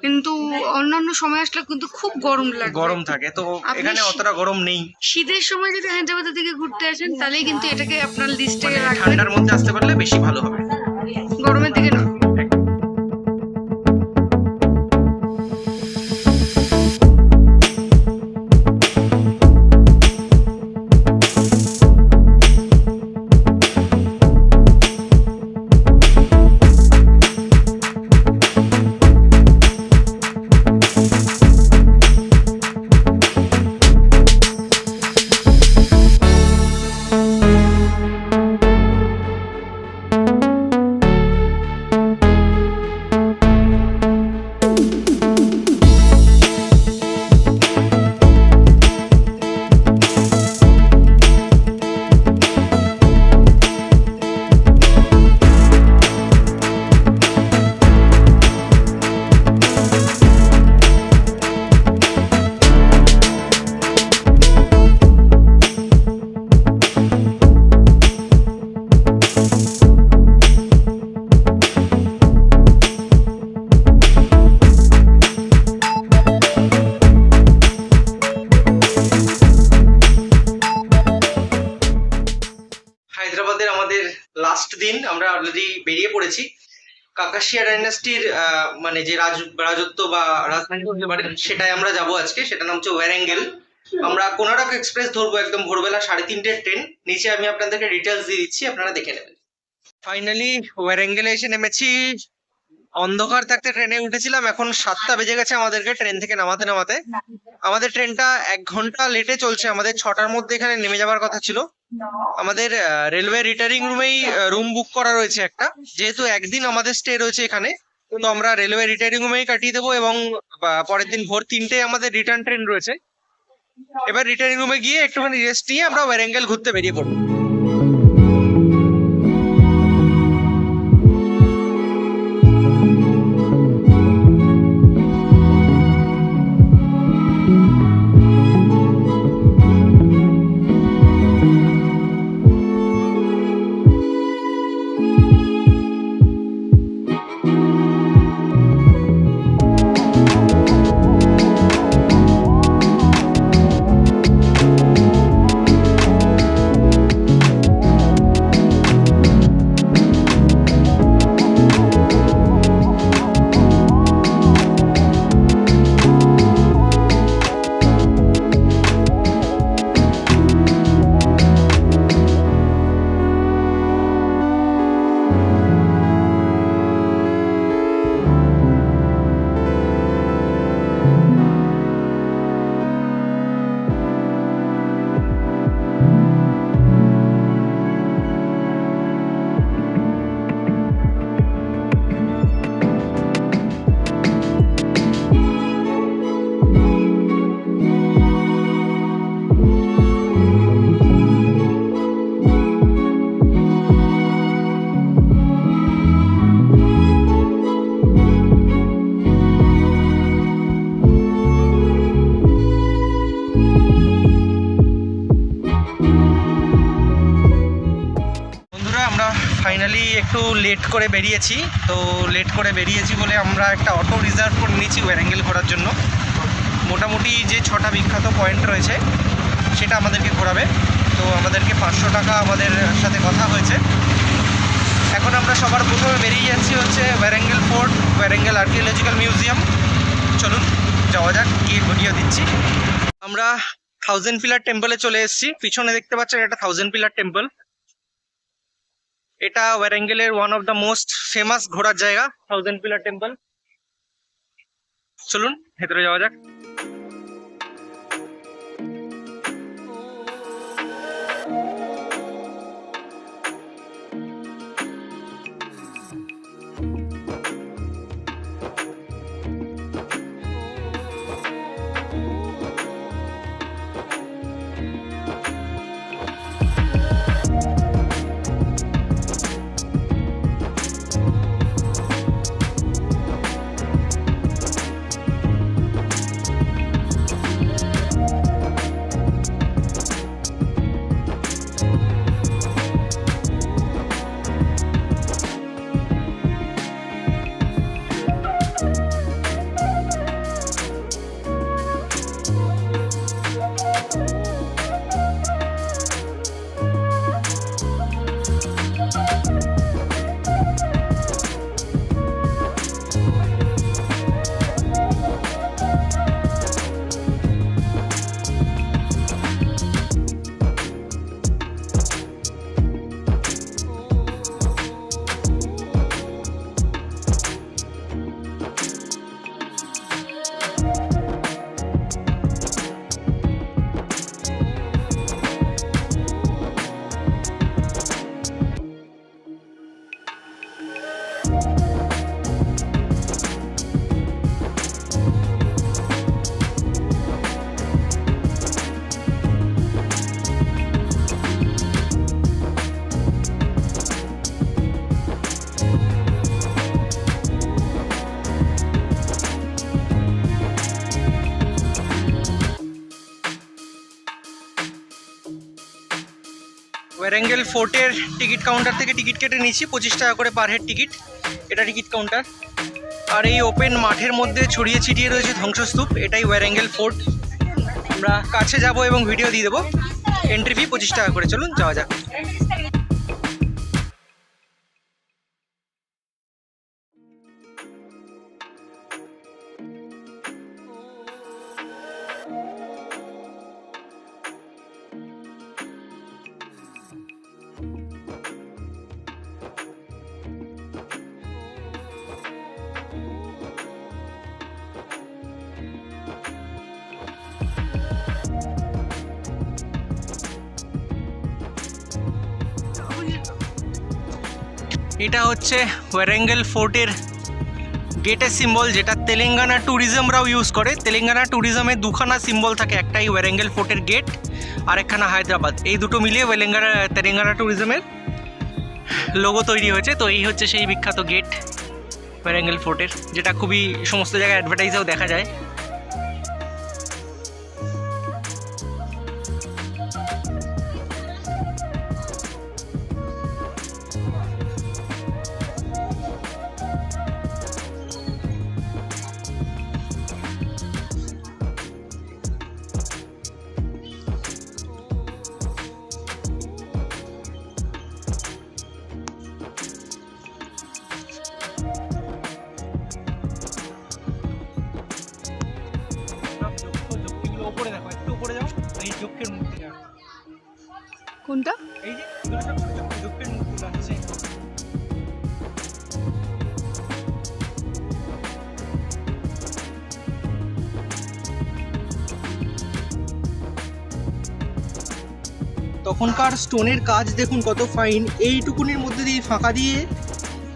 কিন্তু অন্যান্য সময় আসলে কিন্তু খুব গরম লাগে, গরম থাকে। তো আপনি এখানে অতটা গরম নেই। শীতের সময় যদি হায়দ্রাবাদের দিকে ঘুরতে আসেন তাহলেই কিন্তু এটাকে আপনার লিস্টে মানে রাখবেন, ঠান্ডার মধ্যে আসতে পারলে বেশি ভালো হবে। গরমের দিকে না। হায়দ্রাবাদের আমাদের লাস্ট দিন, আমরা অলরেডি বেরিয়ে পড়েছি। কাকাশিয়া ডাইনাস্টির মানে যে রাজত্ব বা রাজধানী বলতে পারেন, সেটাই আমরা যাব আজকে। সেটা নাম হচ্ছে ওয়ারেঙ্গেল। আমরা কোনারক এক্সপ্রেস ধরবো একদম ভোরবেলা 3:30-এর ট্রেন। নিচে আমি আপনাদেরকে ডিটেলস দিয়ে দিচ্ছি, আপনারা দেখে নেবেন। ফাইনালি ওয়ারেঙ্গেলে এসে নেমেছি। অন্ধকার থাকতে ট্রেনে উঠেছিলাম, এখন 7টা বেজে গেছে আমাদেরকে ট্রেন থেকে নামাতে নামাতে। আমাদের ট্রেনটা 1 ঘন্টা লেটে চলছে। আমাদের 6টার মধ্যে এখানে নেমে যাওয়ার কথা ছিল। আমাদের রেলওয়ে রিটার্নিং রুমেই রুম বুক করা রয়েছে একটা, যেহেতু একদিন আমাদের স্টে রয়েছে এখানে। তো আমরা রেলওয়ে রিটার্নিং রুমেই কাটিয়ে দেবো, এবং পরের দিন ভোর 3টে আমাদের রিটার্ন ট্রেন রয়েছে। এবার রিটার্নিং রুমে গিয়ে একটুখানি রেস্ট নিয়ে আমরা ওয়ারেঙ্গেল ঘুরতে বেরিয়ে পড়বো। লেট করে বেরিয়েছি, তো লেট করে বেরিয়েছি বলে আমরা একটা অটো রিজার্ভ করে নিয়েছি ওয়ারাঙ্গল ঘোরার জন্য। মোটামুটি যে 6টা বিখ্যাত পয়েন্ট রয়েছে সেটা আমাদেরকে ঘোরাবে। তো আমাদেরকে 500 টাকা আমাদের সাথে কথা হয়েছে। এখন আমরা সবার প্রথমে বেরিয়ে যাচ্ছি হচ্ছে Warangal fort, Warangal archaeological museum. চলুন যাওয়া যাক, গিয়ে ভিডিও দিচ্ছি। আমরা 1000 পিলার টেম্পলে চলে এসেছি। পিছনে দেখতে পাচ্ছেন এটা 1000 পিলার টেম্পল। এটা ওয়ারাঙ্গলের one of the most famous ঘোরার জায়গা 1000 পিলার টেম্পল। চলুন ভেতরে যাওয়া যাক। ওয়ারাঙ্গল ফোর্টের টিকিট কাউন্টার থেকে টিকিট কেটে নিয়েছি, 25 টাকা করে পার হেড টিকিট। এটা টিকিট কাউন্টার। আর এই ওপেন মাঠের মধ্যে ছড়িয়ে ছিটিয়ে রয়েছে ধ্বংসস্তূপ। এটাই ওয়ারাঙ্গল ফোর্ট। আমরা কাছে যাব এবং ভিডিও দিয়ে দেবো। এন্ট্রি ফি 25 টাকা করে। চলুন যাওয়া যাক। এটা হচ্ছে ওয়ারাঙ্গল ফোর্টের গেটের সিম্বল, যেটা তেলেঙ্গানা ট্যুরিজমরাও ইউজ করে। তেলেঙ্গানা ট্যুরিজমের দুখানা সিম্বল থাকে, একটাই ওয়ারাঙ্গল ফোর্টের গেট আর একখানা হায়দ্রাবাদ। এই দুটো মিলিয়ে তেলেঙ্গানা ট্যুরিজমের লোগো তৈরি হয়েছে। তো এই হচ্ছে সেই বিখ্যাত গেট ওয়ারাঙ্গল ফোর্টের, যেটা খুবই সমস্ত জায়গায় অ্যাডভার্টাইজেও দেখা যায়। উপরে দেখো, একটু উপরে যাও, এই যক্ষের মূর্তিটা। কোনটা? এই যে এগুলো সব ছোট ছোট যক্ষের মূর্তি আছে। তখনকার স্টোনের কাজ দেখুন কত ফাইন। এইটুকুনির মধ্যে দিয়ে ফাঁকা দিয়ে,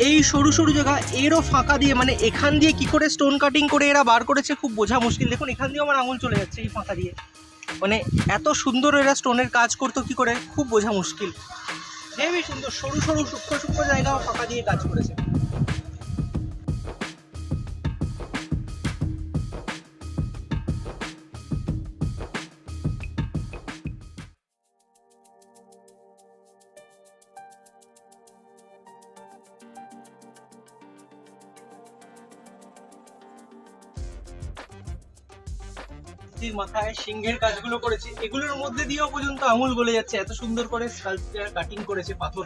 এই সরু সরু জায়গা এরও ফাঁকা দিয়ে, মানে এখান দিয়ে কি করে স্টোন কাটিং করে এরা বার করেছে খুব বোঝা মুশকিল। দেখুন এখান দিয়ে আমার আঙুল চলে যাচ্ছে এই ফাঁকা দিয়ে। মানে এত সুন্দর এরা স্টোনের কাজ করতো কি করে খুব বোঝা মুশকিল। হেবি সুন্দর সরু সরু সূক্ষ্ম সূক্ষ্ম জায়গাও ফাঁকা দিয়ে কাজ করেছে। মূর্তির মাথায় সিংহের কাজগুলো করেছে, এগুলোর মধ্যে দিয়েও পর্যন্ত আঙুল গলে যাচ্ছে, এত সুন্দর করে স্কাল্পচার কাটিং করেছে পাথর,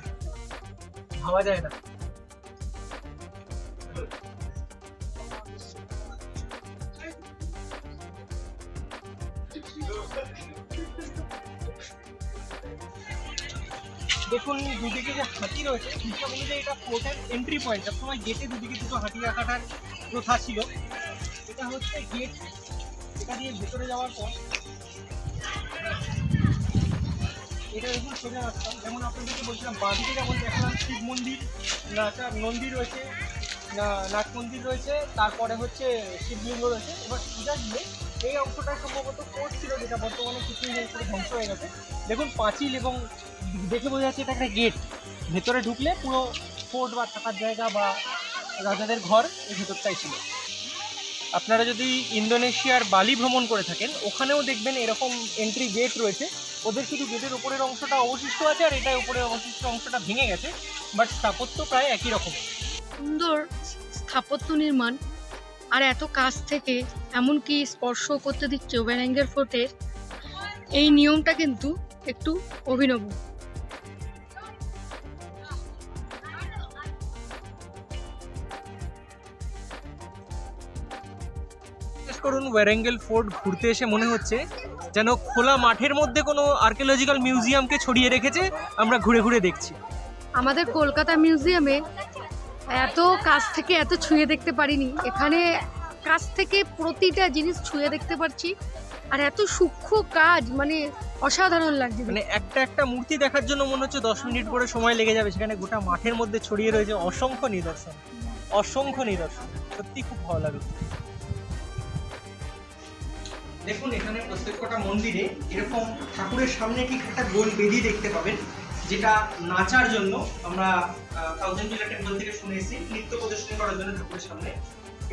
ভাবা যায় না। দেখুন দুদিকে যে হাতি রয়েছে, হিসাব অনুযায়ী এটা ফোর্টের এন্ট্রি পয়েন্ট। সবসময় গেটে দুদিকে দুটো হাতি রাখাটার প্রথা ছিল। এটা হচ্ছে গেট, এটা দিয়ে ভেতরে যাওয়ার পর এটা দেখুন সোজা রাস্তা। যেমন আপনাদেরকে বলছিলাম, বাঁদিকে যেমন দেখলাম শিব মন্দির, নন্দী রয়েছে, নাট মন্দির রয়েছে, তারপরে হচ্ছে শিবলিঙ্গ রয়েছে। এবার সোজা গিয়ে এই অংশটা সম্ভবত ফোর্ট ছিল, যেটা বর্তমানে কিছুই নেই, পুরো ধ্বংস হয়ে গেছে। দেখুন পাঁচিল, এবং দেখে বোঝা যাচ্ছে এটা একটা গেট। ভেতরে ঢুকলে পুরো ফোর্ট বা থাকার জায়গা বা রাজাদের ঘর এই ভেতরটাই ছিল। আপনারা যদি ইন্দোনেশিয়ার বালি ভ্রমণ করে থাকেন, ওখানেও দেখবেন এরকম এন্ট্রি গেট রয়েছে। ওদের শুধু গেটের উপরের অংশটা অবশিষ্ট আছে, আর এটা উপরের অবশিষ্ট অংশটা ভেঙে গেছে, বাট স্থাপত্য প্রায় একই রকম। সুন্দর স্থাপত্য নির্মাণ, আর এত কাছ থেকে এমনকি স্পর্শ করতে দিচ্ছে ওয়ারেঙ্গেল ফোর্টের, এই নিয়মটা কিন্তু একটু অভিনব। বিশেষ করুন ওয়ারেঙ্গেল ফোর্ট ঘুরতে এসে মনে হচ্ছে যেন খোলা মাঠের মধ্যে কোনো আর্কিওলজিক্যাল মিউজিয়ামকে ছড়িয়ে রেখেছে, আমরা ঘুরে ঘুরে দেখছি। আমাদের কলকাতা মিউজিয়ামে এত কাছ থেকে এত ছুঁয়ে দেখতে পারিনি, এখানে কাছ থেকে প্রতিটা জিনিস ছুঁয়ে দেখতে পারছি, আর এত সূক্ষ্ম কাজ, মানে অসাধারণ লাগছে। মানে একটা একটা মূর্তি দেখার জন্য মনে হচ্ছে 10 মিনিট করে সময় লেগে যাবে। সেখানে গোটা মাঠের মধ্যে ছড়িয়ে রয়েছে অসংখ্য নিদর্শন, অসংখ্য নিদর্শন, সত্যি খুব ভালো লাগে। দেখুন এখানে প্রত্যেকটা মন্দিরে এরকম ঠাকুরের সামনে ঠিক একটা গোল বেদি দেখতে পাবেন, যেটা নাচার জন্য আমরা থাউজেন্ড পিলার টেম্পল থেকে শুনে এসেছি, নৃত্য প্রদর্শন করার জন্য ঠাকুরের সামনে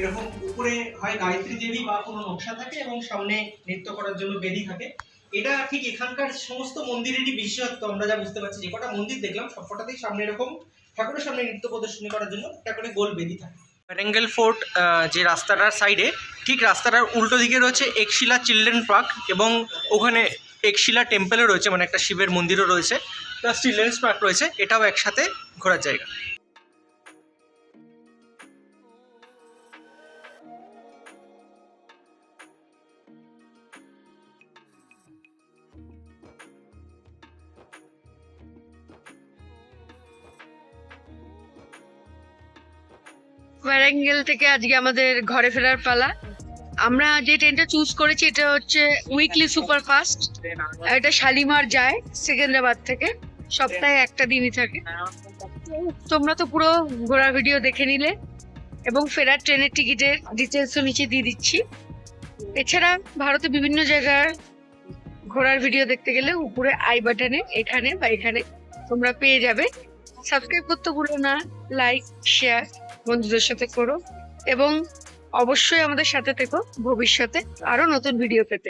এরকম উপরে হয় গায়ত্রী দেবী বা কোনো নকশা থাকে, এবং সামনে নৃত্য করার জন্য বেদি থাকে। এটা ঠিক এখানকার সমস্ত মন্দিরেরই বিশেষত্ব। আমরা যা বুঝতে পারছি, যে কটা মন্দির দেখলাম সবকটাতেই সামনে এরকম ঠাকুরের সামনে নৃত্য প্রদর্শনী করার জন্য একটা করে গোল বেদি থাকে। ওয়ারেঙ্গেল ফোর্ট যে রাস্তাটার সাইডে, ঠিক রাস্তাটার উল্টো দিকে রয়েছে একশিলা চিলড্রেন পার্ক, এবং ওখানে একশিলা টেম্পলও রয়েছে, মানে একটা শিবের মন্দিরও রয়েছে, প্লাস চিলড্রেন্স পার্ক রয়েছে। এটাও একসাথে ঘোরার জায়গা। ওয়ারেঙ্গেল থেকে আজকে আমাদের ঘরে ফেরার পালা। আমরা যে ট্রেনটা চুজ করেছি এটা হচ্ছে উইকলি সুপারফাস্ট, এটা শালিমার যায় সেকেন্দ্রাবাদ থেকে, সপ্তাহে একটা দিনই থাকে। তোমরা তো পুরো ঘোরার ভিডিও দেখে নিলে, এবং ফেরার ট্রেনের টিকিটের ডিটেলসও নিচে দিয়ে দিচ্ছি। এছাড়া ভারতে বিভিন্ন জায়গায় ঘোরার ভিডিও দেখতে গেলে উপরে আই বাটনে এখানে বা এখানে তোমরা পেয়ে যাবে। সাবস্ক্রাইব করতে ভুলো না, লাইক শেয়ার বন্ধুদের সাথে করো, এবং অবশ্যই আমাদের সাথে থেকো ভবিষ্যতে আরো নতুন ভিডিও পেতে।